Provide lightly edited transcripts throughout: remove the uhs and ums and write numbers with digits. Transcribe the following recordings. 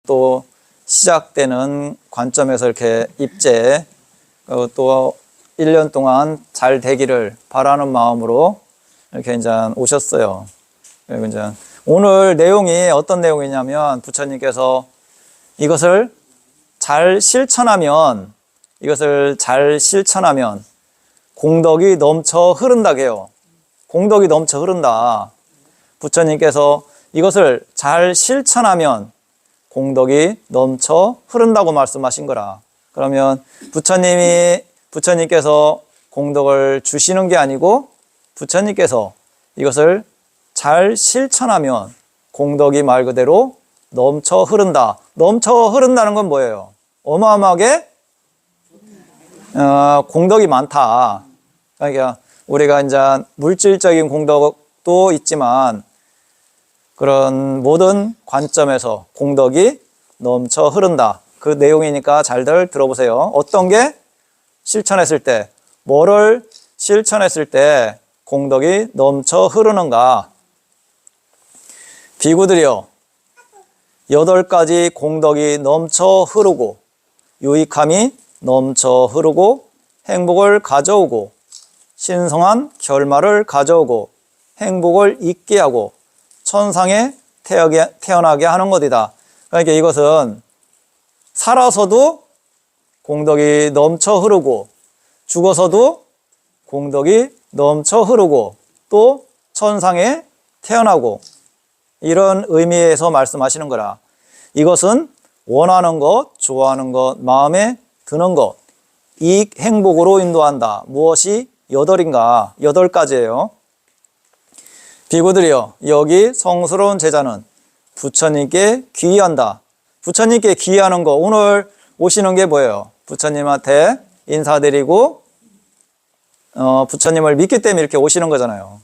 또 시작되는 관점에서 이렇게 입제 또 1년 동안 잘 되기를 바라는 마음으로 이렇게 이제 오셨어요. 그리고 이제 오늘 내용이 어떤 내용이냐면 부처님께서 이것을 잘 실천하면 공덕이 넘쳐 흐른다고 해요. 공덕이 넘쳐 흐른다. 부처님께서 이것을 잘 실천하면 공덕이 넘쳐 흐른다고 말씀하신 거라. 그러면 부처님께서 공덕을 주시는 게 아니고 부처님께서 이것을 잘 실천하면 공덕이 말 그대로 넘쳐 흐른다. 넘쳐 흐른다는 건 뭐예요? 어마어마하게 공덕이 많다. 그러니까 우리가 이제 물질적인 공덕도 있지만 그런 모든 관점에서 공덕이 넘쳐 흐른다. 그 내용이니까 잘들 들어보세요. 어떤 게 실천했을 때, 뭐를 실천했을 때 공덕이 넘쳐 흐르는가? 비구들이여, 8가지 공덕이 넘쳐 흐르고 유익함이 넘쳐 흐르고 행복을 가져오고 신성한 결말을 가져오고 행복을 있게 하고 천상에 태어나게 하는 것이다. 그러니까 이것은 살아서도 공덕이 넘쳐 흐르고 죽어서도 공덕이 넘쳐 흐르고 또 천상에 태어나고 이런 의미에서 말씀하시는 거라. 이것은 원하는 것, 좋아하는 것, 마음에 드는 것, 이익, 행복으로 인도한다. 무엇이 8인가? 8가지예요. 비구들이여, 여기 성스러운 제자는 부처님께 귀의한다. 부처님께 귀의하는 거, 오늘 오시는 게 뭐예요? 부처님한테 인사드리고 부처님을 믿기 때문에 이렇게 오시는 거잖아요.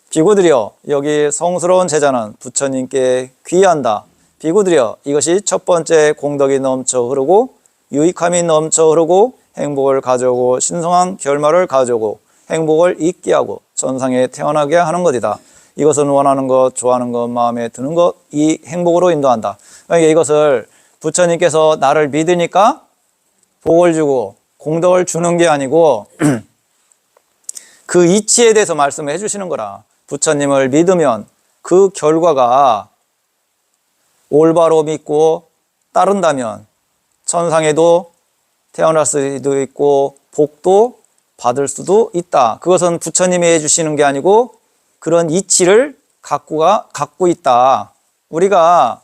비구들이여, 여기 성스러운 제자는 부처님께 귀의한다. 비구들이여, 이것이 첫 번째 공덕이 넘쳐 흐르고 유익함이 넘쳐 흐르고 행복을 가져오고 신성한 결말을 가져오고 행복을 있게 하고 천상에 태어나게 하는 것이다. 이것은 원하는 것, 좋아하는 것, 마음에 드는 것, 이 행복으로 인도한다. 그러니까 이것을 부처님께서 나를 믿으니까 복을 주고 공덕을 주는 게 아니고 그 이치에 대해서 말씀을 해주시는 거라. 부처님을 믿으면 그 결과가 올바로 믿고 따른다면 천상에도 태어날 수도 있고 복도 받을 수도 있다. 그것은 부처님이 해주시는 게 아니고 그런 이치를 갖고 있다. 우리가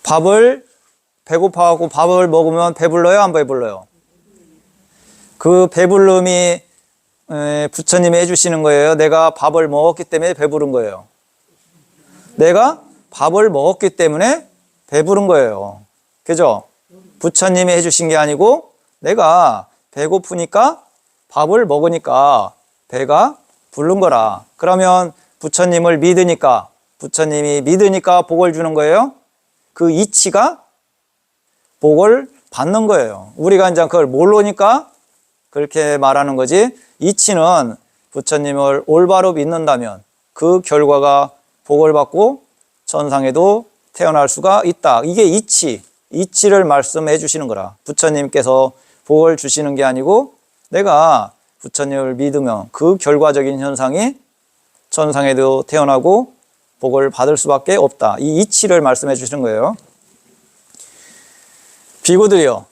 밥을 배고파하고 밥을 먹으면 배불러요? 안 배불러요? 그 배불름이 부처님이 해주시는 거예요? 내가 밥을 먹었기 때문에 배부른 거예요? 내가 밥을 먹었기 때문에 배부른 거예요. 그죠? 부처님이 해주신 게 아니고 내가 배고프니까 밥을 먹으니까 배가 부른 거라. 그러면 부처님을 믿으니까, 부처님이 믿으니까 복을 주는 거예요? 그 이치가 복을 받는 거예요. 우리가 이제 그걸 모르니까 그렇게 말하는 거지. 이치는 부처님을 올바로 믿는다면 그 결과가 복을 받고 천상에도 태어날 수가 있다. 이게 이치를 말씀해 주시는 거라. 부처님께서 복을 주시는 게 아니고 내가 부처님을 믿으면 그 결과적인 현상이 천상에도 태어나고 복을 받을 수밖에 없다. 이 이치를 말씀해 주시는 거예요. 비구들이여,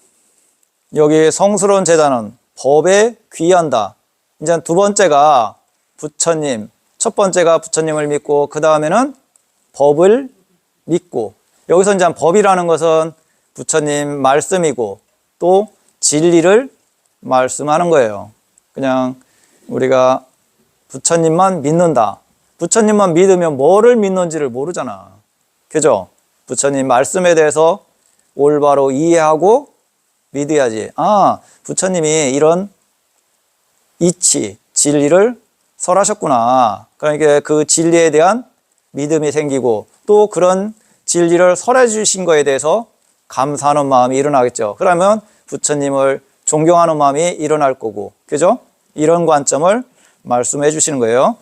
여기 성스러운 제자는 법에 귀의한다. 이제 두 번째가 부처님, 첫 번째가 부처님을 믿고 그 다음에는 법을 믿고, 여기서 이제 법이라는 것은 부처님 말씀이고 또 진리를 말씀하는 거예요. 그냥 우리가 부처님만 믿는다. 부처님만 믿으면 뭐를 믿는지를 모르잖아. 그죠? 부처님 말씀에 대해서 올바로 이해하고 믿어야지. 아, 부처님이 이런 이치, 진리를 설하셨구나. 그러니까 그 진리에 대한 믿음이 생기고 또 그런 진리를 설해 주신 거에 대해서 감사하는 마음이 일어나겠죠. 그러면 부처님을 존경하는 마음이 일어날 거고, 그죠? 이런 관점을 말씀해 주시는 거예요.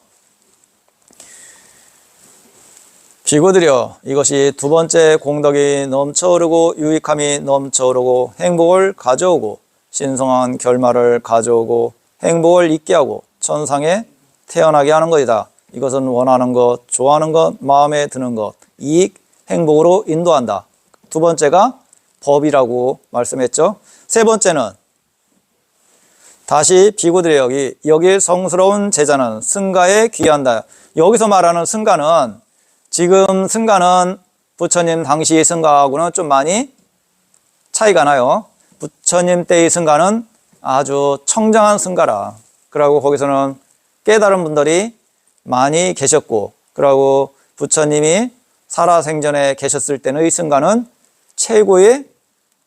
비고들여 이것이 두 번째 공덕이 넘쳐오르고 유익함이 넘쳐오르고 행복을 가져오고 신성한 결말을 가져오고 행복을 있게 하고 천상에 태어나게 하는 것이다. 이것은 원하는 것, 좋아하는 것, 마음에 드는 것, 이익, 행복으로 인도한다. 두 번째가 법이라고 말씀했죠. 세 번째는 다시 비고들여 여기 성스러운 제자는 승가에 귀한다. 여기서 말하는 승가는 지금 승가는 부처님 당시 승가하고는 좀 많이 차이가 나요. 부처님 때의 승가는 아주 청정한 승가라. 그러고 거기서는 깨달은 분들이 많이 계셨고, 그러고 부처님이 살아생전에 계셨을 때의 승가는 최고의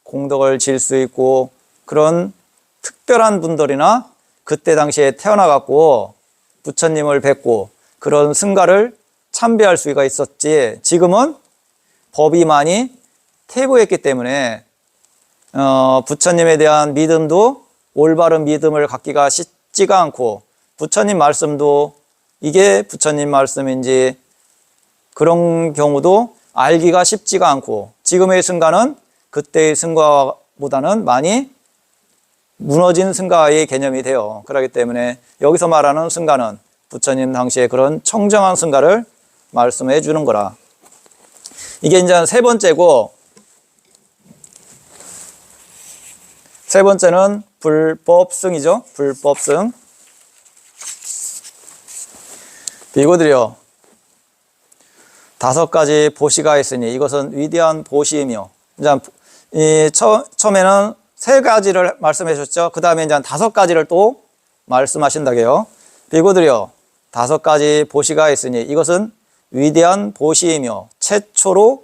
공덕을 질 수 있고 그런 특별한 분들이나 그때 당시에 태어나갖고 부처님을 뵙고 그런 승가를 참배할 수가 있었지, 지금은 법이 많이 퇴보했기 때문에 부처님에 대한 믿음도 올바른 믿음을 갖기가 쉽지가 않고 부처님 말씀도 이게 부처님 말씀인지 그런 경우도 알기가 쉽지가 않고 지금의 승가는 그때의 승가보다는 많이 무너진 승가의 개념이 돼요. 그렇기 때문에 여기서 말하는 승가는 부처님 당시에 그런 청정한 승가를 말씀해 주는 거라. 이게 이제 세 번째고, 세 번째는 불법승이죠. 불법승. 비고들여 다섯 가지 보시가 있으니 이것은 위대한 보시이며, 이제 처음에는 세 가지를 말씀해 주셨죠. 그 다음에 이제 다섯 가지를 또 말씀하신다게요. 비고들여 다섯 가지 보시가 있으니 이것은 위대한 보시이며 최초의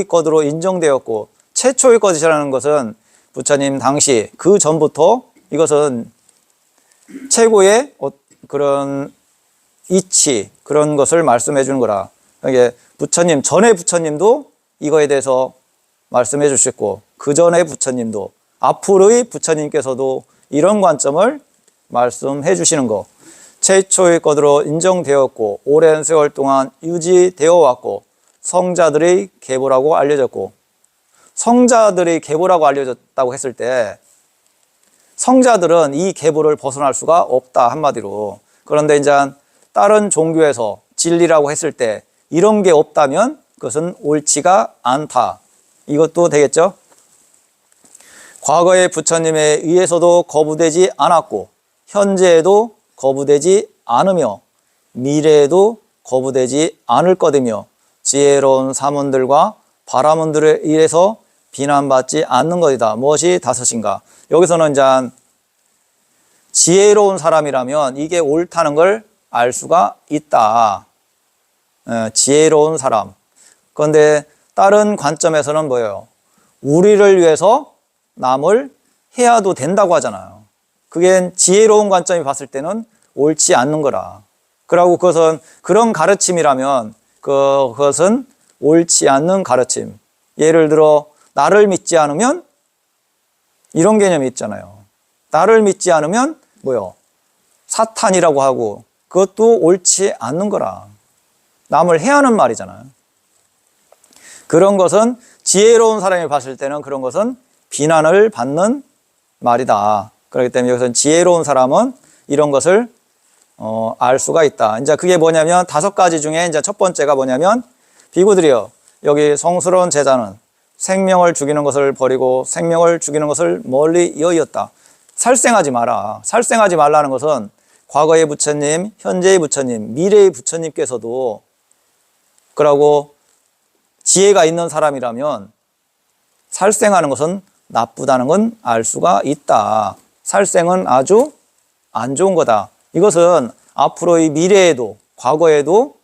것으로 인정되었고, 최초의 것이라는 것은 부처님 당시 그 전부터 이것은 최고의 그런 이치, 그런 것을 말씀해 주는 거라. 이게 부처님 전에 부처님도 이거에 대해서 말씀해 주셨고 그 전에 부처님도 앞으로의 부처님께서도 이런 관점을 말씀해 주시는 거. 최초의 것으로 인정되었고 오랜 세월 동안 유지되어 왔고 성자들의 계보라고 알려졌고, 성자들의 계보라고 알려졌다고 했을 때 성자들은 이 계보를 벗어날 수가 없다, 한마디로. 그런데 이제 다른 종교에서 진리라고 했을 때 이런 게 없다면 그것은 옳지가 않다, 이것도 되겠죠. 과거의 부처님에 의해서도 거부되지 않았고 현재에도 거부되지 않으며 미래에도 거부되지 않을 것이며 지혜로운 사문들과 바라문들에 의해서 비난받지 않는 것이다. 무엇이 다섯인가? 여기서는 이제 지혜로운 사람이라면 이게 옳다는 걸 알 수가 있다. 지혜로운 사람. 그런데 다른 관점에서는 뭐예요? 우리를 위해서 남을 해야도 된다고 하잖아요. 그게 지혜로운 관점이 봤을 때는 옳지 않는 거라. 그러고 그것은 그런 가르침이라면 그것은 옳지 않는 가르침. 예를 들어 나를 믿지 않으면 이런 개념이 있잖아요. 나를 믿지 않으면 뭐요? 사탄이라고 하고 그것도 옳지 않는 거라. 남을 해하는 말이잖아요. 그런 것은 지혜로운 사람이 봤을 때는 그런 것은 비난을 받는 말이다. 그렇기 때문에 여기서는 지혜로운 사람은 이런 것을 알 수가 있다. 이제 그게 뭐냐면 다섯 가지 중에 이제 첫 번째가 뭐냐면 비구들이여 여기 성스러운 제자는 생명을 죽이는 것을 버리고 생명을 죽이는 것을 멀리 여의었다. 살생하지 마라. 살생하지 말라는 것은 과거의 부처님, 현재의 부처님, 미래의 부처님께서도 그러고 지혜가 있는 사람이라면 살생하는 것은 나쁘다는 건 알 수가 있다. 살생은 아주 안 좋은 거다. 이것은 앞으로의 미래에도 과거에도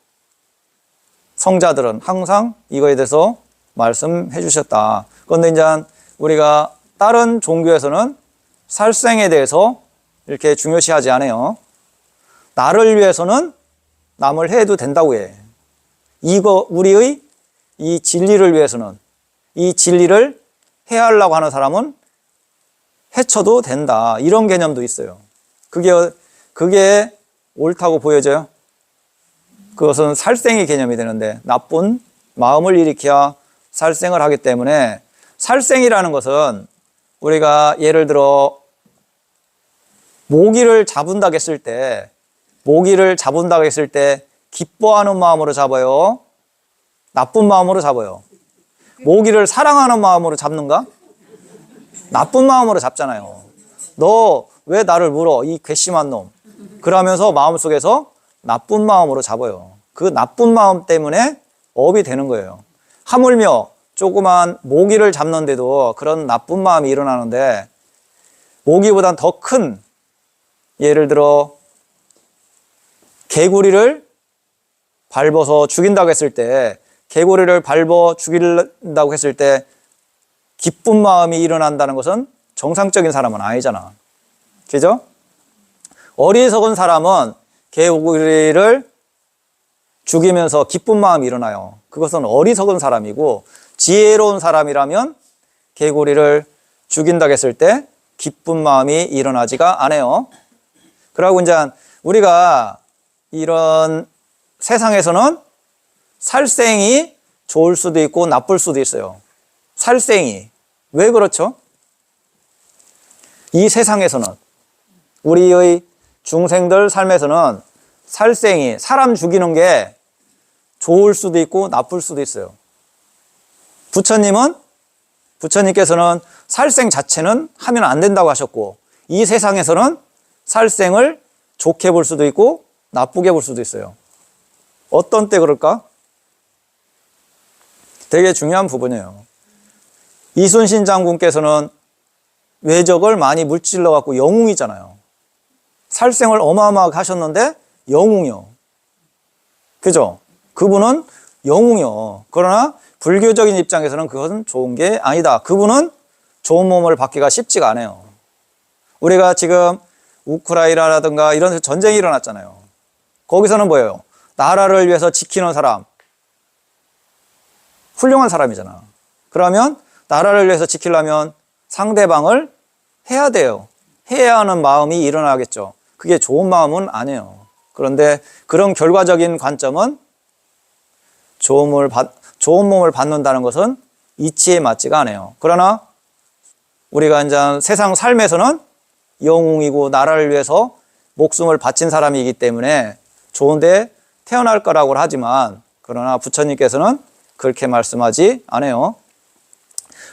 성자들은 항상 이거에 대해서 말씀해 주셨다. 그런데 이제 우리가 다른 종교에서는 살생에 대해서 이렇게 중요시하지 않아요. 나를 위해서는 남을 해도 된다고 해. 이거 우리의 이 진리를 위해서는, 이 진리를 해하려고 하는 사람은 해쳐도 된다. 이런 개념도 있어요. 그게 옳다고 보여져요? 그것은 살생의 개념이 되는데 나쁜 마음을 일으켜야 살생을 하기 때문에 살생이라는 것은 우리가 예를 들어 모기를 잡은다고 했을 때 기뻐하는 마음으로 잡아요? 나쁜 마음으로 잡아요? 모기를 사랑하는 마음으로 잡는가? 나쁜 마음으로 잡잖아요. 너 왜 나를 물어? 이 괘씸한 놈. 그러면서 마음속에서 나쁜 마음으로 잡아요. 그 나쁜 마음 때문에 업이 되는 거예요. 하물며 조그만 모기를 잡는데도 그런 나쁜 마음이 일어나는데 모기보단 더 큰 예를 들어 개구리를 밟아서 죽인다고 했을 때 개구리를 밟아 죽인다고 했을 때 기쁜 마음이 일어난다는 것은 정상적인 사람은 아니잖아. 그죠? 어리석은 사람은 개구리를 죽이면서 기쁜 마음이 일어나요. 그것은 어리석은 사람이고 지혜로운 사람이라면 개구리를 죽인다고 했을 때 기쁜 마음이 일어나지가 않아요. 그러고 이제 우리가 이런 세상에서는 살생이 좋을 수도 있고 나쁠 수도 있어요. 살생이. 왜 그렇죠? 이 세상에서는 우리의 중생들 삶에서는 살생이 사람 죽이는 게 좋을 수도 있고 나쁠 수도 있어요. 부처님께서는 살생 자체는 하면 안 된다고 하셨고 이 세상에서는 살생을 좋게 볼 수도 있고 나쁘게 볼 수도 있어요. 어떤 때 그럴까? 되게 중요한 부분이에요. 이순신 장군께서는 외적을 많이 물질러 갖고 영웅이잖아요. 살생을 어마어마하게 하셨는데 영웅이요. 그죠? 그분은 영웅이요. 그러나 불교적인 입장에서는 그것은 좋은 게 아니다. 그분은 좋은 몸을 받기가 쉽지가 않아요. 우리가 지금 우크라이나라든가 이런 전쟁이 일어났잖아요. 거기서는 뭐예요? 나라를 위해서 지키는 사람, 훌륭한 사람이잖아. 그러면 나라를 위해서 지키려면 상대방을 해야 돼요. 해야 하는 마음이 일어나겠죠. 그게 좋은 마음은 아니에요. 그런데 그런 결과적인 관점은 좋은 몸을 받는다는 것은 이치에 맞지가 않아요. 그러나 우리가 이제 세상 삶에서는 영웅이고 나라를 위해서 목숨을 바친 사람이기 때문에 좋은데 태어날 거라고 하지만 그러나 부처님께서는 그렇게 말씀하지 않아요.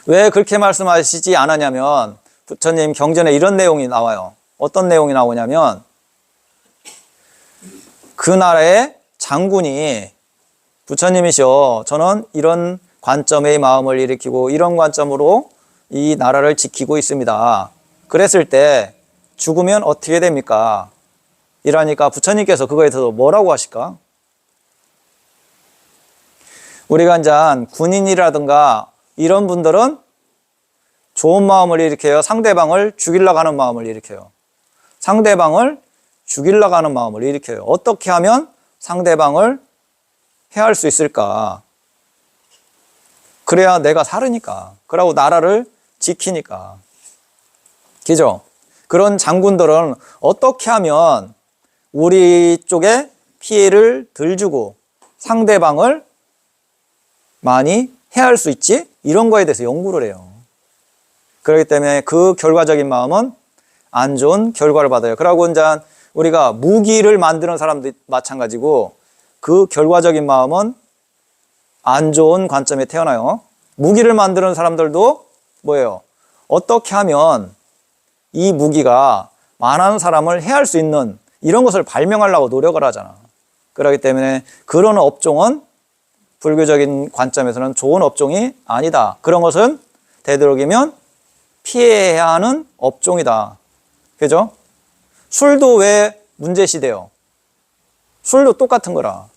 왜 그렇게 말씀하시지 않았냐면 부처님 경전에 이런 내용이 나와요. 어떤 내용이 나오냐면 그 나라의 장군이 부처님이시여 저는 이런 관점의 마음을 일으키고 이런 관점으로 이 나라를 지키고 있습니다. 그랬을 때 죽으면 어떻게 됩니까? 이러니까 부처님께서 그거에 대해서 뭐라고 하실까? 우리가 이제 군인이라든가 이런 분들은 좋은 마음을 일으켜요. 상대방을 죽이려고 하는 마음을 일으켜요. 상대방을 죽이려고 하는 마음을 일으켜요. 어떻게 하면 상대방을 해할 수 있을까? 그래야 내가 살으니까. 그러고 나라를 지키니까. 그죠? 그런 장군들은 어떻게 하면 우리 쪽에 피해를 덜 주고 상대방을 많이 해할 수 있지? 이런 거에 대해서 연구를 해요. 그렇기 때문에 그 결과적인 마음은 안 좋은 결과를 받아요. 그러고 이제 우리가 무기를 만드는 사람도 마찬가지고 그 결과적인 마음은 안 좋은 관점에 태어나요. 무기를 만드는 사람들도 뭐예요? 어떻게 하면 이 무기가 많은 사람을 해할 수 있는 이런 것을 발명하려고 노력을 하잖아. 그렇기 때문에 그런 업종은 불교적인 관점에서는 좋은 업종이 아니다. 그런 것은 되도록이면 피해야 하는 업종이다. 그죠? 술도 왜 문제시돼요? 술도 똑같은 거라.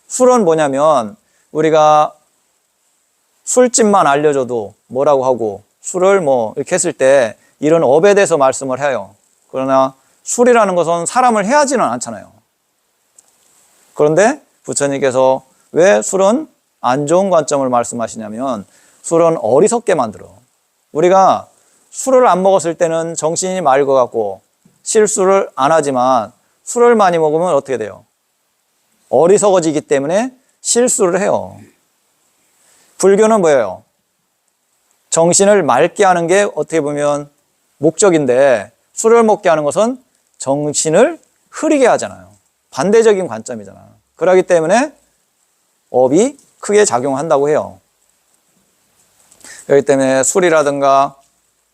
술은 뭐냐면 우리가 술집만 알려줘도 뭐라고 하고 술을 뭐 이렇게 했을 때 이런 업에 대해서 말씀을 해요. 그러나 술이라는 것은 사람을 해하지는 않잖아요. 그런데 부처님께서 왜 술은 안 좋은 관점을 말씀하시냐면 술은 어리석게 만들어. 우리가 술을 안 먹었을 때는 정신이 맑을 것 같고 실수를 안 하지만 술을 많이 먹으면 어떻게 돼요? 어리석어지기 때문에 실수를 해요. 불교는 뭐예요? 정신을 맑게 하는 게 어떻게 보면 목적인데 술을 먹게 하는 것은 정신을 흐리게 하잖아요. 반대적인 관점이잖아요. 그렇기 때문에 업이 크게 작용한다고 해요. 그렇기 때문에 술이라든가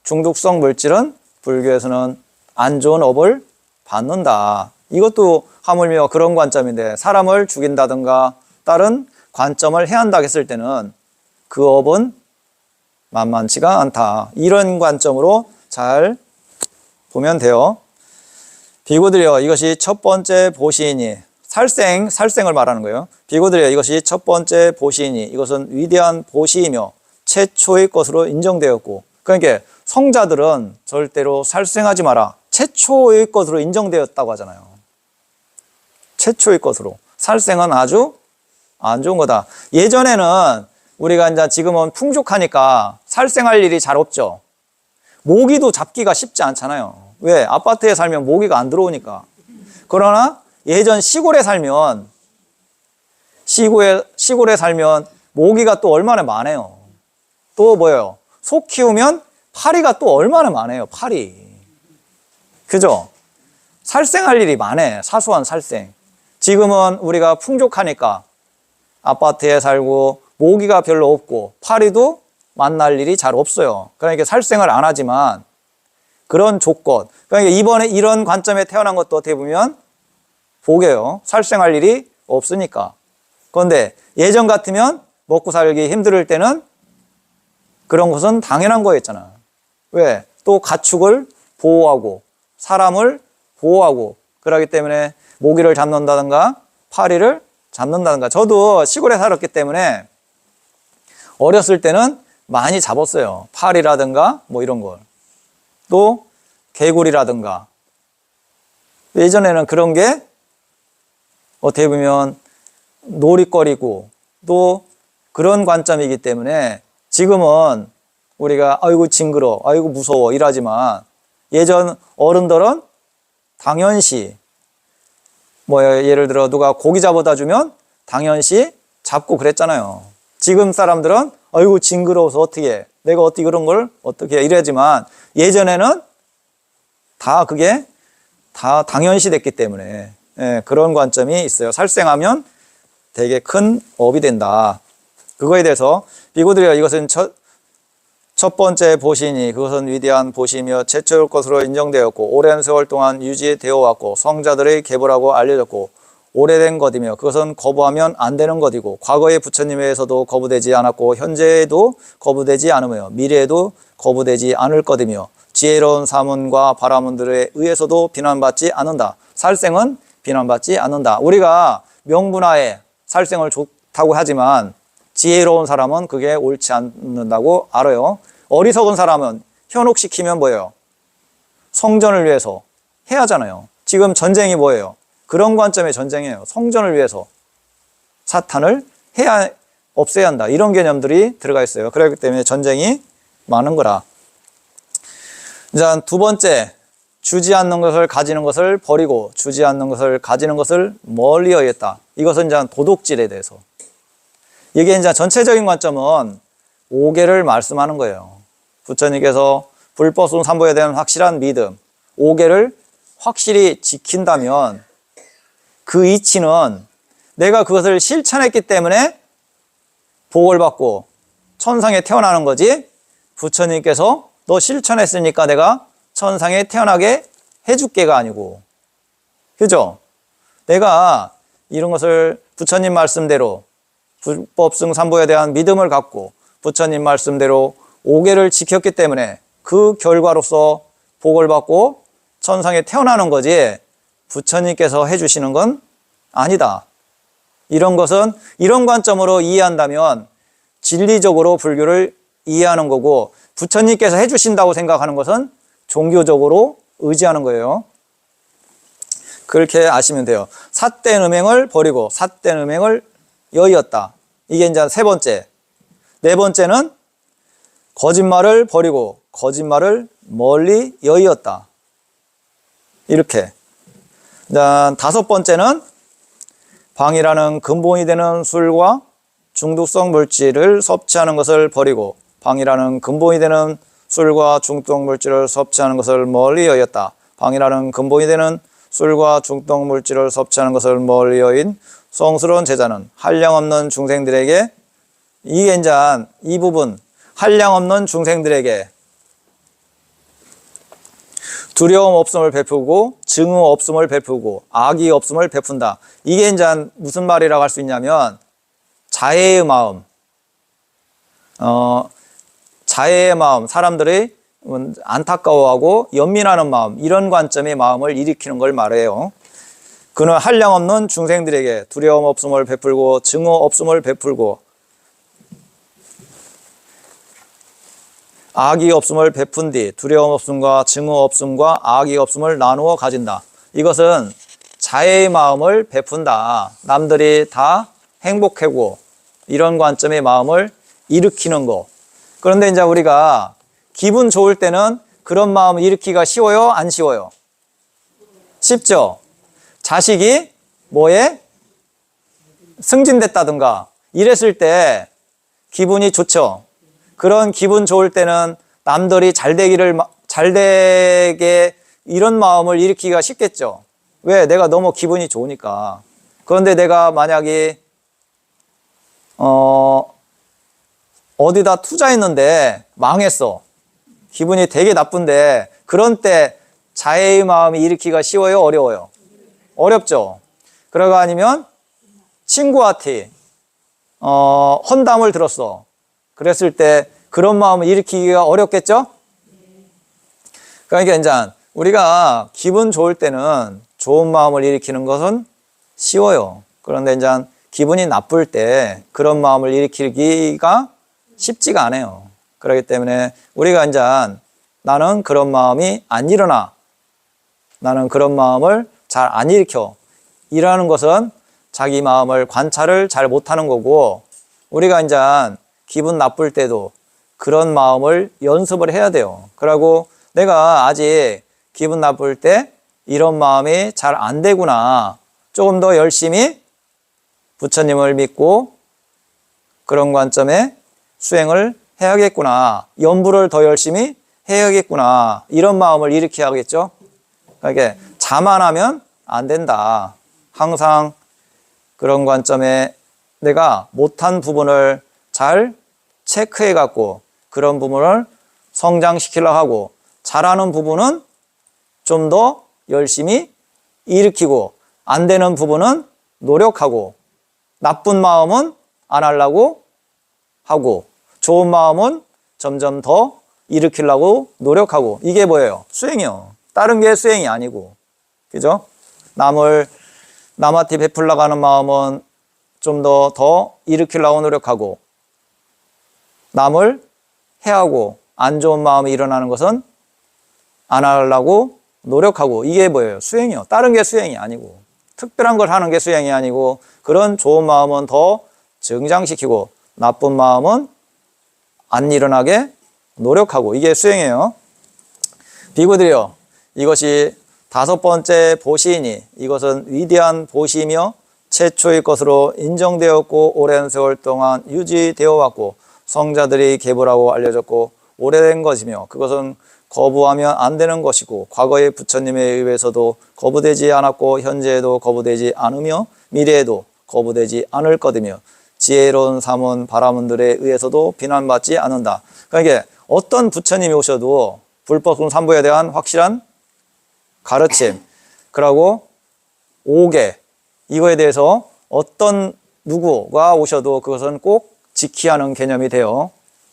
중독성 물질은 불교에서는 안 좋은 업을 받는다. 이것도 하물며 그런 관점인데 사람을 죽인다든가 다른 관점을 해한다 했을 때는 그 업은 만만치가 않다. 이런 관점으로 잘 보면 돼요. 비구들이여 이것이 첫 번째 보시이니 살생을 말하는 거예요. 비구들이여 이것이 첫 번째 보시이니 이것은 위대한 보시이며 최초의 것으로 인정되었고, 그러니까 성자들은 절대로 살생하지 마라. 최초의 것으로 인정되었다고 하잖아요. 최초의 것으로. 살생은 아주 안 좋은 거다. 예전에는 우리가 이제 지금은 풍족하니까 살생할 일이 잘 없죠. 모기도 잡기가 쉽지 않잖아요. 왜? 아파트에 살면 모기가 안 들어오니까. 그러나 예전 시골에 살면 모기가 또 얼마나 많아요. 또 뭐예요? 소 키우면 파리가 또 얼마나 많아요. 파리. 그죠? 살생할 일이 많아. 사소한 살생. 지금은 우리가 풍족하니까 아파트에 살고 모기가 별로 없고 파리도 만날 일이 잘 없어요. 그러니까 살생을 안 하지만 그런 조건, 그러니까 이번에 이런 관점에 태어난 것도 어떻게 보면 복이에요. 살생할 일이 없으니까. 그런데 예전 같으면 먹고 살기 힘들 때는 그런 것은 당연한 거였잖아. 왜? 또 가축을 보호하고 사람을 보호하고 그러기 때문에 모기를 잡는다든가 파리를 잡는다든가. 저도 시골에 살았기 때문에 어렸을 때는 많이 잡았어요. 파리라든가 뭐 이런 걸. 또 개구리라든가. 예전에는 그런 게 어떻게 보면 놀이거리고 또 그런 관점이기 때문에 지금은 우리가 아이고 징그러, 아이고 무서워 이러지만 예전 어른들은 당연시 뭐 예를 들어 누가 고기 잡아다 주면 당연시 잡고 그랬잖아요. 지금 사람들은 아이고 징그러워서 어떻게 해? 내가 어떻게 그런 걸 어떻게 해? 이러지만 예전에는 다 그게 다 당연시 됐기 때문에 그런 관점이 있어요. 살생하면 되게 큰 업이 된다. 그거에 대해서 비구들이여 이것은 첫 번째 보시니 그것은 위대한 보시며 최초일 것으로 인정되었고 오랜 세월 동안 유지되어 왔고 성자들의 계보라고 알려졌고 오래된 것이며 그것은 거부하면 안 되는 것이고 과거의 부처님에 의해서도 거부되지 않았고 현재에도 거부되지 않으며 미래에도 거부되지 않을 것이며 지혜로운 사문과 바라문들에 의해서도 비난받지 않는다. 살생은 비난받지 않는다. 우리가 명분하에 살생을 좋다고 하지만 지혜로운 사람은 그게 옳지 않는다고 알아요. 어리석은 사람은 현혹시키면 뭐예요? 성전을 위해서 해야 하잖아요. 지금 전쟁이 뭐예요? 그런 관점의 전쟁이에요. 성전을 위해서 사탄을 없애야 한다. 이런 개념들이 들어가 있어요. 그렇기 때문에 전쟁이 많은 거라. 자, 두 번째, 주지 않는 것을 가지는 것을 버리고 주지 않는 것을 가지는 것을 멀리 하였다. 이것은 이제 도둑질에 대해서. 이게 이제 전체적인 관점은 5개를 말씀하는 거예요. 부처님께서 불법성 삼보에 대한 확실한 믿음, 5개를 확실히 지킨다면 그 이치는 내가 그것을 실천했기 때문에 복을 받고 천상에 태어나는 거지 부처님께서 너 실천했으니까 내가 천상에 태어나게 해줄게가 아니고, 그죠? 내가 이런 것을 부처님 말씀대로 불법승 삼보에 대한 믿음을 갖고 부처님 말씀대로 5개를 지켰기 때문에 그 결과로서 복을 받고 천상에 태어나는 거지 부처님께서 해주시는 건 아니다. 이런 것은 이런 관점으로 이해한다면 진리적으로 불교를 이해하는 거고 부처님께서 해주신다고 생각하는 것은 종교적으로 의지하는 거예요. 그렇게 아시면 돼요. 삿된 음행을 버리고 삿된 음행을 여의었다. 이게 이제 세 번째. 네 번째는 거짓말을 버리고 거짓말을 멀리 여의었다. 이렇게. 다섯 번째는 방이라는 근본이 되는 술과 중독성 물질을 섭취하는 것을 버리고 방이라는 근본이 되는 술과 중독 물질을 섭취하는 것을 멀리 여겼다. 방이라는 근본이 되는 술과 중독 물질을 섭취하는 것을 멀리 여인 성스러운 제자는 한량없는 중생들에게 이게 이제 이 부분 한량없는 중생들에게 두려움 없음을 베푸고 증오 없음을 베푸고 악이 없음을 베푼다. 이게 이제 무슨 말이라고 할 수 있냐면 자애의 마음, 자애의 마음, 사람들이 안타까워하고 연민하는 마음, 이런 관점의 마음을 일으키는 걸 말해요. 그는 한량없는 중생들에게 두려움 없음을 베풀고 증오 없음을 베풀고 악이 없음을 베푼 뒤 두려움 없음과 증오 없음과 악이 없음을 나누어 가진다. 이것은 자애의 마음을 베푼다. 남들이 다 행복하고 이런 관점의 마음을 일으키는 거. 그런데 이제 우리가 기분 좋을 때는 그런 마음을 일으키기가 쉬워요? 안 쉬워요? 쉽죠? 자식이 뭐에? 승진됐다든가 이랬을 때 기분이 좋죠? 그런 기분 좋을 때는 남들이 잘 되게 이런 마음을 일으키기가 쉽겠죠? 왜? 내가 너무 기분이 좋으니까. 그런데 내가 만약에 어디다 투자했는데 망했어. 기분이 되게 나쁜데 그런 때 자애의 마음이 일으키기가 쉬워요? 어려워요? 어렵죠. 그러고 아니면 친구한테 헌담을 들었어. 그랬을 때 그런 마음을 일으키기가 어렵겠죠? 그러니까 이제 우리가 기분 좋을 때는 좋은 마음을 일으키는 것은 쉬워요. 그런데 이제 기분이 나쁠 때 그런 마음을 일으키기가 쉽지가 않아요. 그렇기 때문에 우리가 이제 나는 그런 마음이 안 일어나. 나는 그런 마음을 잘 안 일으켜. 이라는 것은 자기 마음을 관찰을 잘 못하는 거고 우리가 이제 기분 나쁠 때도 그런 마음을 연습을 해야 돼요. 그리고 내가 아직 기분 나쁠 때 이런 마음이 잘 안 되구나. 조금 더 열심히 부처님을 믿고 그런 관점에 수행을 해야겠구나. 연부를 더 열심히 해야겠구나. 이런 마음을 일으켜야겠죠. 그러니까 자만하면 안 된다. 항상 그런 관점에 내가 못한 부분을 잘 체크해 갖고 그런 부분을 성장시키려고 하고 잘하는 부분은 좀 더 열심히 일으키고 안 되는 부분은 노력하고 나쁜 마음은 안 하려고 하고 좋은 마음은 점점 더 일으키려고 노력하고 이게 뭐예요? 수행이요. 다른 게 수행이 아니고 그죠? 남한테 베풀려고 하는 마음은 좀 더 일으키려고 노력하고 남을 해하고 안 좋은 마음이 일어나는 것은 안 하려고 노력하고 이게 뭐예요? 수행이요. 다른 게 수행이 아니고 특별한 걸 하는 게 수행이 아니고 그런 좋은 마음은 더 증장시키고 나쁜 마음은 안 일어나게 노력하고 이게 수행이에요. 비구들이요. 이것이 5번째 보시이니 이것은 위대한 보시이며 최초의 것으로 인정되었고 오랜 세월 동안 유지되어 왔고 성자들이 계보라고 알려졌고 오래된 것이며 그것은 거부하면 안 되는 것이고 과거의 부처님에 의해서도 거부되지 않았고 현재에도 거부되지 않으며 미래에도 거부되지 않을 것이며 지혜로운 사문 바라문들에 의해서도 비난받지 않는다. 그러니까 어떤 부처님이 오셔도 불법성 삼보에 대한 확실한 가르침 그리고 5개 이거에 대해서 어떤 누구가 오셔도 그것은 꼭 지켜야 하는 개념이 돼요.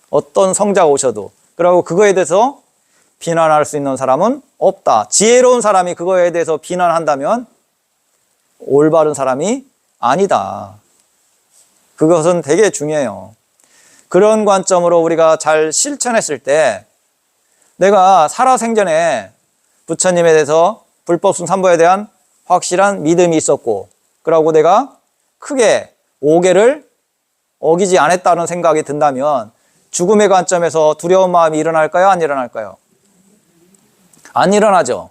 어떤 성자가 오셔도 그리고 그거에 대해서 비난할 수 있는 사람은 없다. 지혜로운 사람이 그거에 대해서 비난한다면 올바른 사람이 아니다. 그것은 되게 중요해요. 그런 관점으로 우리가 잘 실천했을 때 내가 살아생전에 부처님에 대해서 불법순 삼보에 대한 확실한 믿음이 있었고 그러고 내가 크게 5개를 어기지 않았다는 생각이 든다면 죽음의 관점에서 두려운 마음이 일어날까요? 안 일어날까요? 안 일어나죠.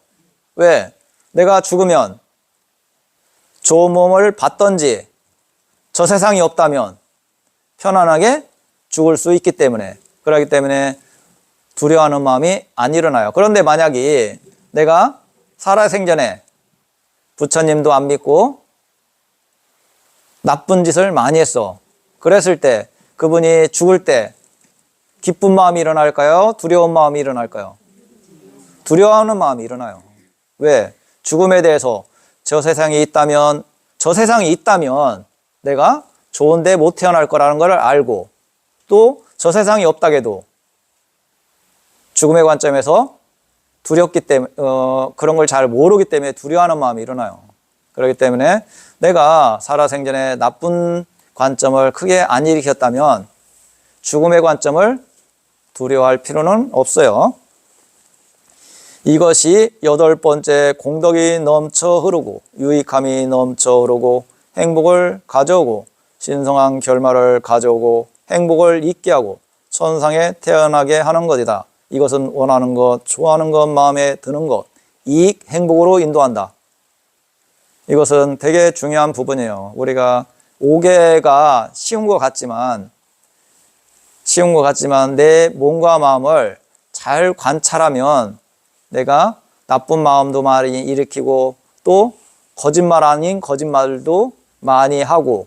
왜? 내가 죽으면 좋은 몸을 받든지 저 세상이 없다면 편안하게 죽을 수 있기 때문에, 그렇기 때문에 두려워하는 마음이 안 일어나요. 그런데 만약에 내가 살아생전에 부처님도 안 믿고 나쁜 짓을 많이 했어. 그랬을 때 그분이 죽을 때 기쁜 마음이 일어날까요? 두려운 마음이 일어날까요? 두려워하는 마음이 일어나요. 왜? 죽음에 대해서 저 세상이 있다면 내가 좋은데 못 태어날 거라는 걸 알고, 또 저 세상이 없다게도 죽음의 관점에서 두렵기 때문에 그런 걸 잘 모르기 때문에 두려워하는 마음이 일어나요. 그렇기 때문에 내가 살아생전에 나쁜 관점을 크게 안 일으켰다면 죽음의 관점을 두려워할 필요는 없어요. 이것이 8번째, 공덕이 넘쳐 흐르고 유익함이 넘쳐 흐르고 행복을 가져오고 신성한 결말을 가져오고 행복을 있게 하고 천상에 태어나게 하는 것이다. 이것은 원하는 것, 좋아하는 것, 마음에 드는 것, 이익, 행복으로 인도한다. 이것은 되게 중요한 부분이에요. 우리가 5개가 쉬운 것 같지만 내 몸과 마음을 잘 관찰하면 내가 나쁜 마음도 많이 일으키고 또 거짓말 아닌 거짓말도 많이 하고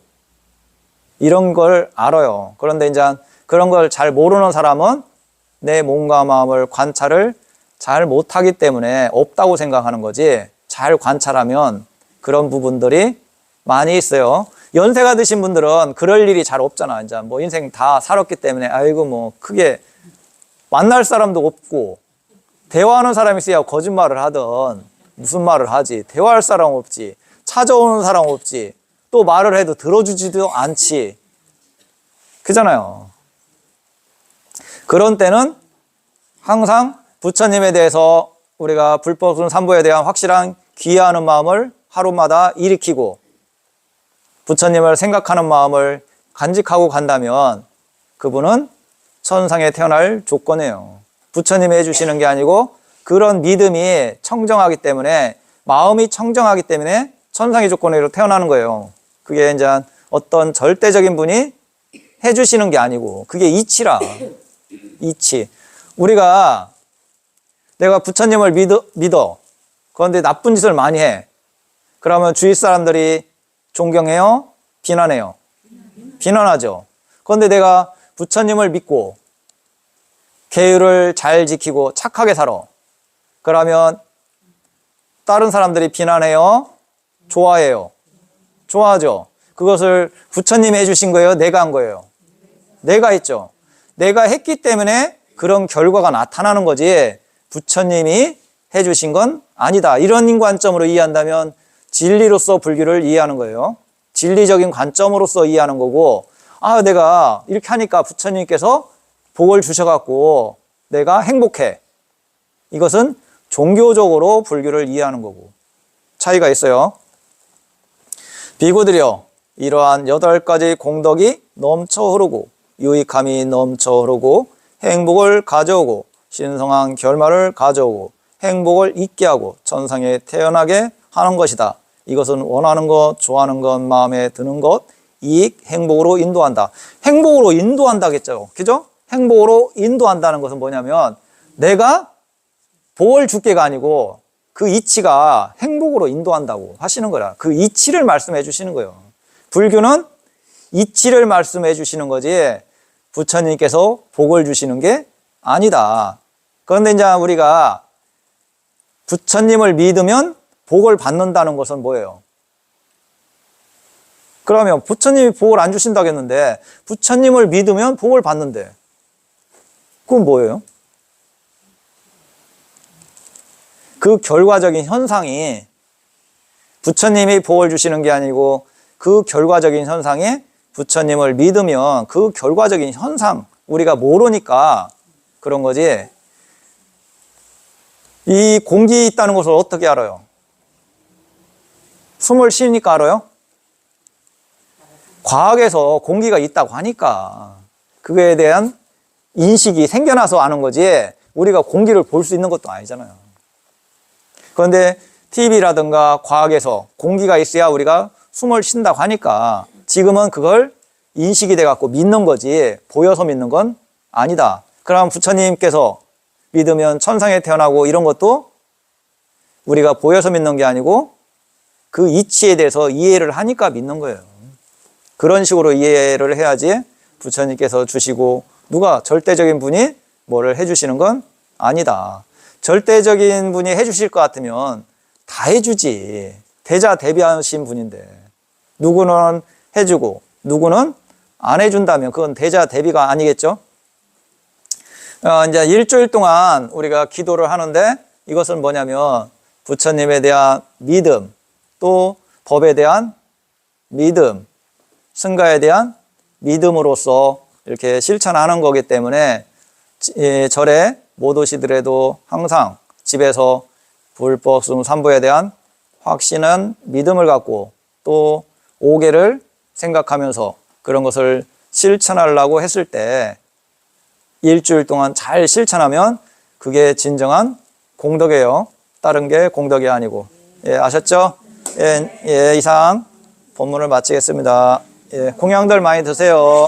이런 걸 알아요. 그런데 이제 그런 걸 잘 모르는 사람은 내 몸과 마음을 관찰을 잘 못하기 때문에 없다고 생각하는 거지, 잘 관찰하면 그런 부분들이 많이 있어요. 연세가 드신 분들은 그럴 일이 잘 없잖아. 이제 뭐 인생 다 살았기 때문에 아이고 뭐 크게 만날 사람도 없고, 대화하는 사람이 있어야 거짓말을 하든 무슨 말을 하지. 대화할 사람 없지. 찾아오는 사람 없지. 또 말을 해도 들어주지도 않지. 그잖아요. 그런 때는 항상 부처님에 대해서 우리가 불법순 삼보에 대한 확실한 귀하는 마음을 하루마다 일으키고 부처님을 생각하는 마음을 간직하고 간다면 그분은 천상에 태어날 조건이에요. 부처님이 해주시는 게 아니고 그런 믿음이 청정하기 때문에, 마음이 청정하기 때문에 천상의 조건으로 태어나는 거예요. 그게 이제 어떤 절대적인 분이 해주시는 게 아니고 그게 이치라. 이치. 내가 부처님을 믿어. 그런데 나쁜 짓을 많이 해. 그러면 주위 사람들이 존경해요? 비난해요? 비난하죠. 그런데 내가 부처님을 믿고 계율을 잘 지키고 착하게 살아. 그러면 다른 사람들이 비난해요? 좋아해요? 좋아하죠. 그것을 부처님이 해주신 거예요? 내가 한 거예요? 내가 했죠. 내가 했기 때문에 그런 결과가 나타나는 거지 부처님이 해주신 건 아니다. 이런 관점으로 이해한다면 진리로서 불교를 이해하는 거예요. 진리적인 관점으로서 이해하는 거고, 내가 이렇게 하니까 부처님께서 복을 주셔갖고 내가 행복해. 이것은 종교적으로 불교를 이해하는 거고 차이가 있어요. 비구들이여, 이러한 8가지 공덕이 넘쳐 흐르고 유익함이 넘쳐 흐르고 행복을 가져오고 신성한 결말을 가져오고 행복을 있게 하고 천상에 태어나게 하는 것이다. 이것은 원하는 것, 좋아하는 것, 마음에 드는 것, 이익, 행복으로 인도한다. 행복으로 인도한다겠죠. 그죠? 행복으로 인도한다는 것은 뭐냐면 내가 복을 줄게가 아니고 그 이치가 행복으로 인도한다고 하시는 거라. 그 이치를 말씀해 주시는 거예요. 불교는 이치를 말씀해 주시는 거지 부처님께서 복을 주시는 게 아니다. 그런데 이제 우리가 부처님을 믿으면 복을 받는다는 것은 뭐예요? 그러면 부처님이 복을 안 주신다고 했는데 부처님을 믿으면 복을 받는데 그건 뭐예요? 그 결과적인 현상이 부처님이 복을 주시는 게 아니고 그 결과적인 현상이 부처님을 믿으면 그 결과적인 현상, 우리가 모르니까 그런 거지. 이 공기 있다는 것을 어떻게 알아요? 숨을 쉬니까 알아요? 과학에서 공기가 있다고 하니까 그거에 대한 인식이 생겨나서 아는 거지 우리가 공기를 볼 수 있는 것도 아니잖아요. 그런데 TV라든가 과학에서 공기가 있어야 우리가 숨을 쉰다고 하니까 지금은 그걸 인식이 돼갖고 믿는 거지 보여서 믿는 건 아니다. 그럼 부처님께서 믿으면 천상에 태어나고 이런 것도 우리가 보여서 믿는 게 아니고 그 이치에 대해서 이해를 하니까 믿는 거예요. 그런 식으로 이해를 해야지 부처님께서 주시고 누가 절대적인 분이 뭐를 해주시는 건 아니다. 절대적인 분이 해주실 것 같으면 다 해주지. 대자대비하신 분인데 누구는 해주고 누구는 안 해준다면 그건 대자대비가 아니겠죠. 이제 일주일 동안 우리가 기도를 하는데 이것은 뭐냐면 부처님에 대한 믿음, 또 법에 대한 믿음, 승가에 대한 믿음으로써 이렇게 실천하는 거기 때문에 절에 못 오시더라도 항상 집에서 불법 삼부에 대한 확신은 믿음을 갖고 또 오계를 생각하면서 그런 것을 실천하려고 했을 때 일주일 동안 잘 실천하면 그게 진정한 공덕이에요. 다른 게 공덕이 아니고. 예, 아셨죠? 예, 이상 본문을 마치겠습니다. 예, 공양들 많이 드세요.